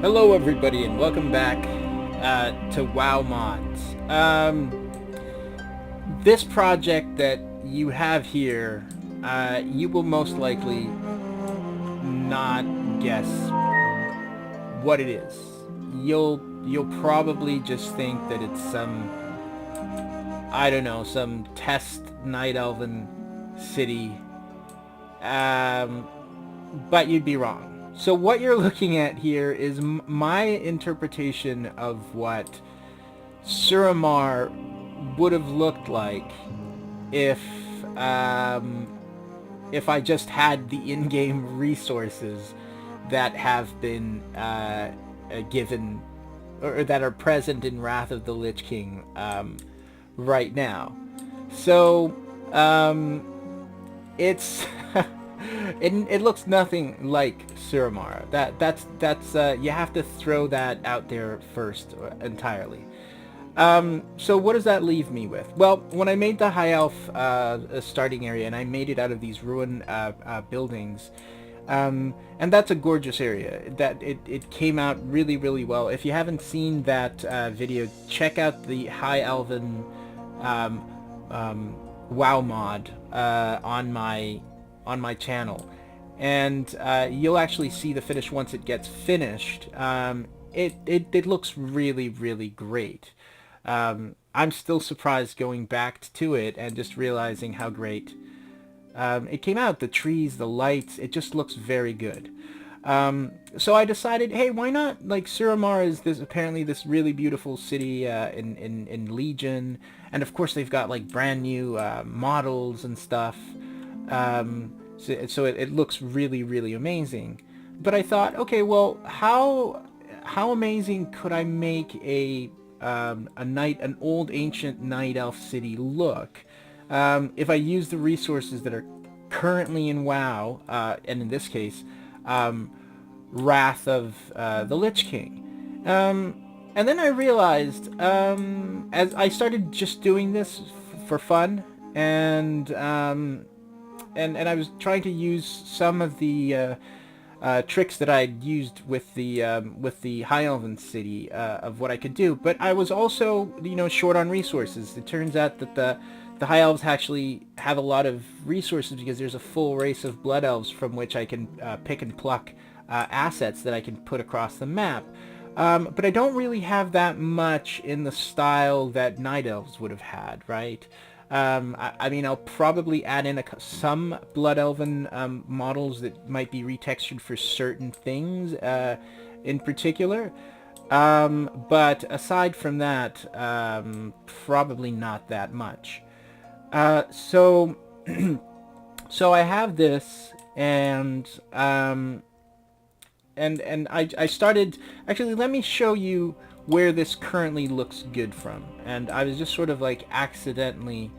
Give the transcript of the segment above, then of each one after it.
Hello everybody and welcome back to WoW Mods. This project that you have here, you will most likely not guess what it is. You'll probably just think that it's some, I don't know, some test night elven city, but you'd be wrong. So what you're looking at here is my interpretation of what Suramar would have looked like if if I just had the in-game resources that have been given or that are present in Wrath of the Lich King right now. So it's it looks nothing like Suramar. That's you have to throw that out there first entirely. So what does that leave me with? Well, when I made the High Elf starting area, and I made it out of these ruined buildings, and that's a gorgeous area. That it came out really, really well. If you haven't seen that video, check out the High Elven WoW mod on my channel, and you'll actually see the finish once it gets finished. It looks really, really great. I'm still surprised going back to it and just realizing how great it came out. The trees, the lights, it just looks very good. So I decided, hey, why not? Like, Suramar is apparently this really beautiful city in Legion, and of course they've got like brand new models and stuff. So it looks really, really amazing. But I thought, okay, well, how amazing could I make an old ancient night elf city look if I use the resources that are currently in WoW, and in this case, Wrath of the Lich King. And then I realized, as I started just doing this for fun, and I was trying to use some of the tricks that I'd used with the High Elven city of what I could do, but I was also, short on resources. It turns out that the High Elves actually have a lot of resources because there's a full race of Blood Elves from which I can pick and pluck assets that I can put across the map. But I don't really have that much in the style that Night Elves would have had, right? I mean, I'll probably add in some Blood Elven models that might be retextured for certain things in particular. But aside from that, probably not that much. So, so I have this, and I started, actually, let me show you where this currently looks good from. And I was just sort of like accidentally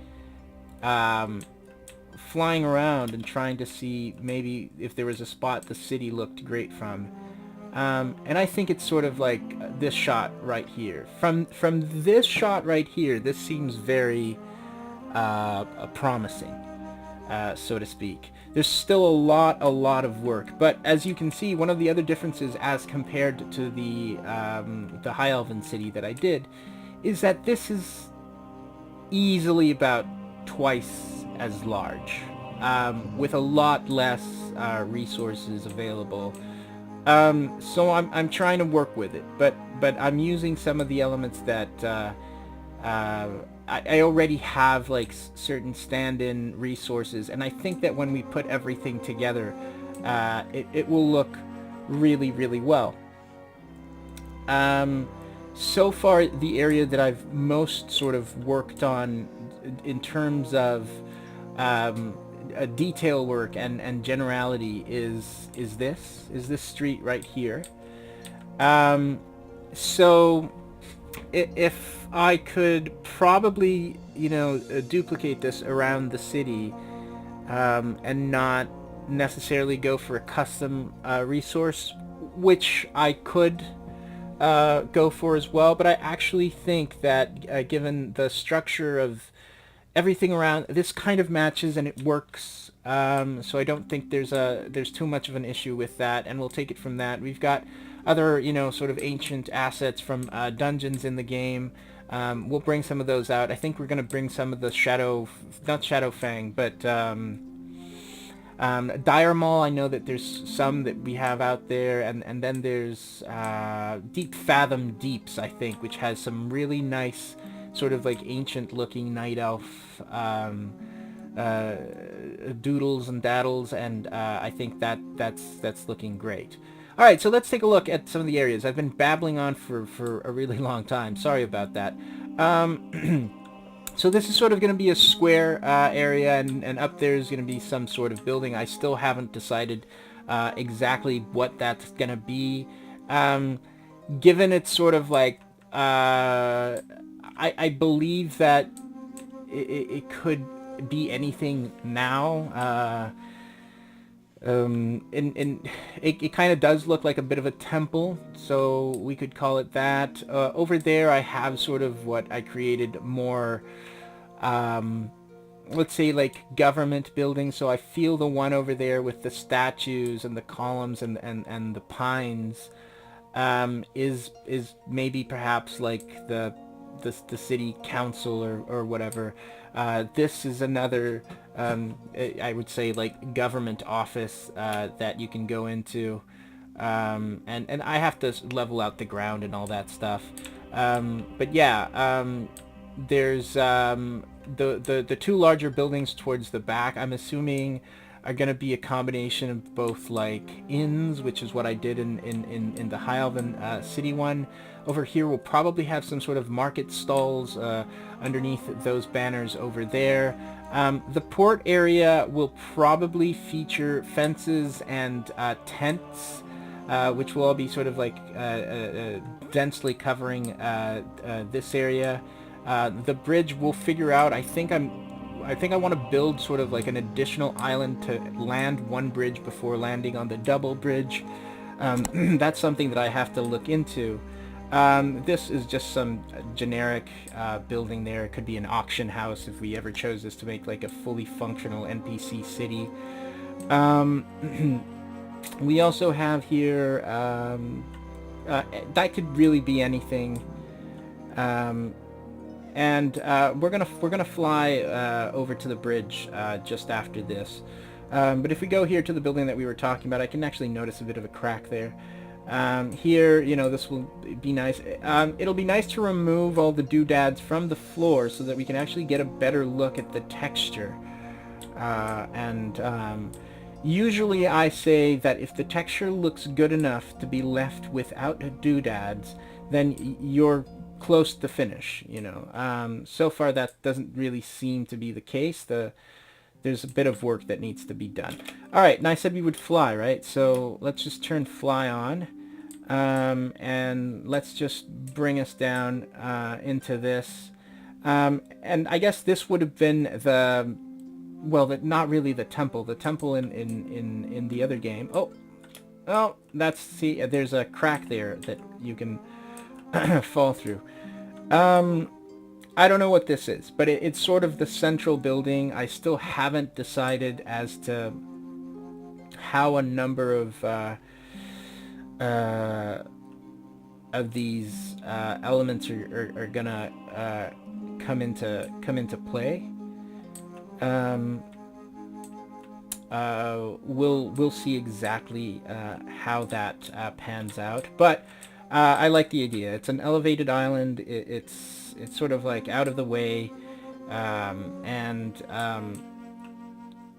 flying around and trying to see maybe if there was a spot the city looked great from. And I think it's sort of like this shot right here. From this shot right here, this seems very promising, so to speak. There's still a lot of work, but as you can see, one of the other differences as compared to the High Elven city that I did is that this is easily about twice as large, with a lot less resources available. So I'm trying to work with it, but I'm using some of the elements that I already have, like certain stand-in resources, and I think that when we put everything together, it will look really, really well. So far, the area that I've most sort of worked on in terms of detail work and generality is this street right here. So if I could probably, duplicate this around the city, and not necessarily go for a custom resource, which I could go for as well, but I actually think that given the structure of everything around, this kind of matches and it works. So I don't think there's too much of an issue with that, and we'll take it from that. We've got other, you know, sort of ancient assets from dungeons in the game. We'll bring some of those out. I think we're going to bring some of the not Shadowfang, but Dire Maul. I know that there's some that we have out there, and then there's Deep Fathom Deeps, I think, which has some really nice sort of like ancient looking night elf uh, doodles and daddles, and I think that's looking great. All right, so let's take a look at some of the areas. I've been babbling on for a really long time. Sorry about that. So this is sort of going to be a square area, and up there is going to be some sort of building. I still haven't decided exactly what that's going to be. Given it's sort of like, I believe that it could be anything now. And it kind of does look like a bit of a temple, so we could call it that. Over there I have sort of what I created more, let's say like government buildings. So I feel the one over there with the statues and the columns and the pines is maybe perhaps like the city council or whatever. This is another, I would say, like government office that you can go into, and I have to level out the ground and all that stuff. But yeah, there's the two larger buildings towards the back. I'm assuming are going to be a combination of both like inns, which is what I did in the High Elven city one. Over here we'll probably have some sort of market stalls underneath those banners over there. The port area will probably feature fences and tents, which will all be sort of like densely covering this area. The bridge we'll figure out. I think I want to build sort of like an additional island to land one bridge before landing on the double bridge. That's something that I have to look into. This is just some generic building there. It could be an auction house if we ever chose this to make like a fully functional NPC city. We also have here, that could really be anything. And we're gonna fly over to the bridge just after this. But if we go here to the building that we were talking about, I can actually notice a bit of a crack there. Here, you know, this will be nice. It'll be nice to remove all the doodads from the floor so that we can actually get a better look at the texture. Usually I say that if the texture looks good enough to be left without doodads, then you're close to finish, you know. So far that doesn't really seem to be the case. There's a bit of work that needs to be done. Alright, and I said we would fly, right? So let's just turn fly on. And let's just bring us down into this. And I guess this would have been the... Well, not really the temple. The temple in the other game. Oh, that's... See, there's a crack there that you can fall through. I don't know what this is, but it's sort of the central building. I still haven't decided as to how a number of these elements are gonna come into play. We'll see exactly how that pans out, but I like the idea. It's an elevated island. It's sort of like out of the way, and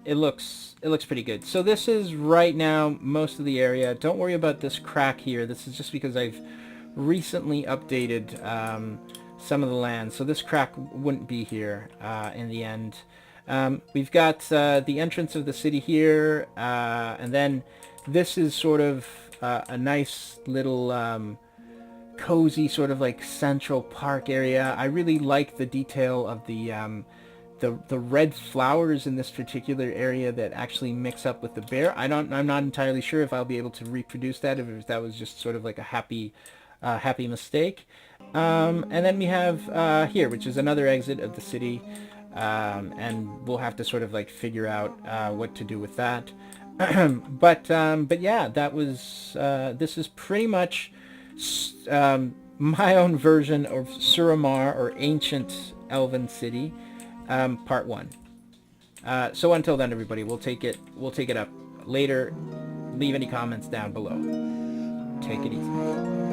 it looks pretty good. So this is right now most of the area. Don't worry about this crack here. This is just because I've recently updated some of the land, so this crack wouldn't be here in the end. We've got the entrance of the city here, and then this is sort of a nice little cozy sort of like central park area. I really like the detail of the red flowers in this particular area that actually mix up with the bear. I'm not entirely sure if I'll be able to reproduce that, if that was just sort of like a happy mistake. And then we have here, which is another exit of the city, and we'll have to sort of like figure out what to do with that. But yeah, that was this is pretty much my own version of Suramar, or Ancient Elven City, part one. So until then, everybody, we'll take it up later. Leave any comments down below. Take it easy.